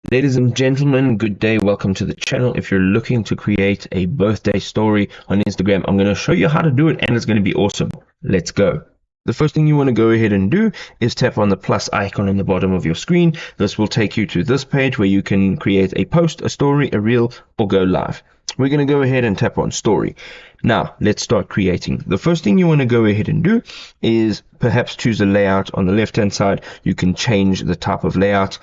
Ladies and gentlemen, good day. Welcome to the channel. If you're looking to create a birthday story on Instagram, I'm going to show you how to do it and it's going to be awesome. Let's go. The first thing you want to go ahead and do is tap on the plus icon on the bottom of your screen. This will take you to this page where you can create a post, a story, a reel, or go live. We're going to go ahead and tap on story. Now, let's start creating. The first thing you want to go ahead and do is perhaps choose a layout on the left-hand side. You can change the type of layout.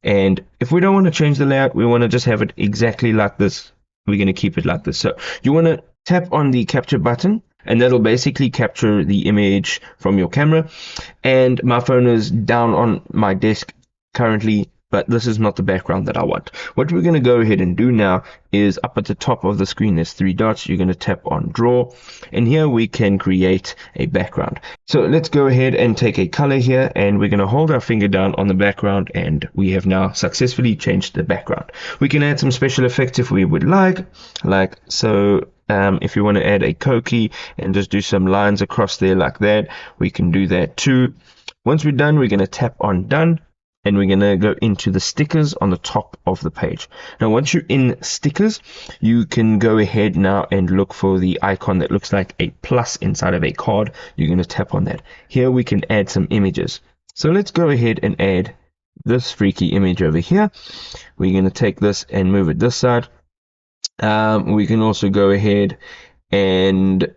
And if we don't want to change the layout, we want to just have it exactly like this. We're going to keep it like this. So you want to tap on the capture button, and that'll basically capture the image from your camera. And my phone is down on my desk currently, but this is not the background that I want. What we're going to go ahead and do now is up at the top of the screen, there's three dots. You're going to tap on draw, and here we can create a background. So let's go ahead and take a color here, and we're going to hold our finger down on the background, and we have now successfully changed the background. We can add some special effects if we would like so. If you want to add a Koki and just do some lines across there like that, we can do that too. Once we're done, we're going to tap on done. And we're going to go into the stickers on the top of the page. Now, once you're in stickers, you can go ahead now and look for the icon that looks like a plus inside of a card. You're going to tap on that. Here we can add some images. So let's go ahead and add this freaky image over here. We're going to take this and move it this side. We can also go ahead and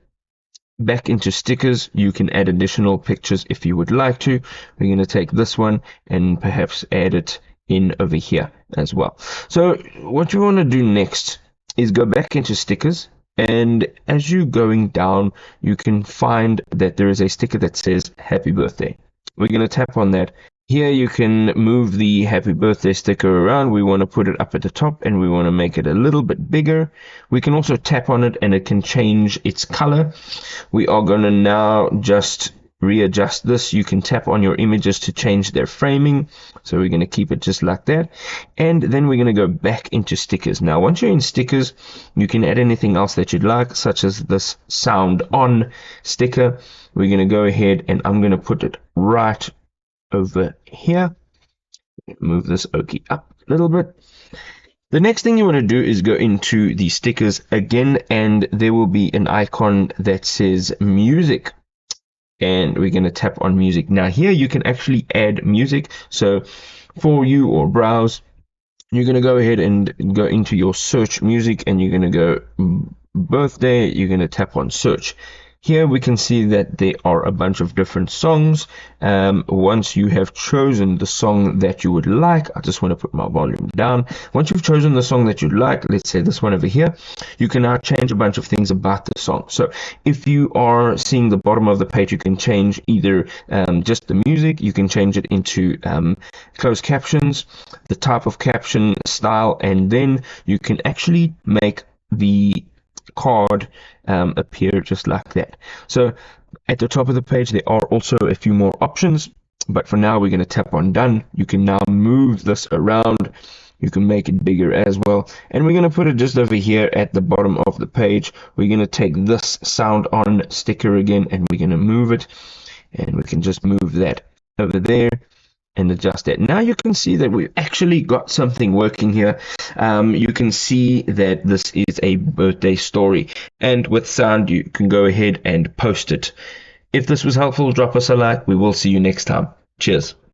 back into stickers. You can add additional pictures if you would like to. We're going to take this one and perhaps add it in over here as well. So what you want to do next is go back into stickers, and as you're going down, you can find that there is a sticker that says happy birthday. We're going to tap on that. Here you can move the happy birthday sticker around. We want to put it up at the top, and we want to make it a little bit bigger. We can also tap on it and it can change its color. We are going to now just readjust this. You can tap on your images to change their framing. So we're going to keep it just like that. And then we're going to go back into stickers. Now, once you're in stickers, you can add anything else that you'd like, such as this sound on sticker. We're going to go ahead and I'm going to put it right over here. Move this Oki up a little bit. The next thing you want to do is go into the stickers again, and there will be an icon that says music, and we're going to tap on music. Now here you can actually add music. So for you or browse, you're going to go ahead and go into your search music, and you're going to go birthday. You're going to tap on search. Here we can see that there are a bunch of different songs. Once you have chosen the song that you would like, I just want to put my volume down. Once you've chosen the song that you'd like, let's say this one over here, you can now change a bunch of things about the song. So if you are seeing the bottom of the page, you can change either just the music, you can change it into closed captions, the type of caption style, and then you can actually make the card appear just like that. So at the top of the page there are also a few more options, but for now we're going to tap on done. You can now move this around, you can make it bigger as well, and we're going to put it just over here at the bottom of the page. We're going to take this sound on sticker again, and we're going to move it, and we can just move that over there and adjust it. Now you can see that we've actually got something working here. You can see that this is a birthday story, and with sound you can go ahead and post it. If this was helpful, drop us a like. We will see you next time. Cheers.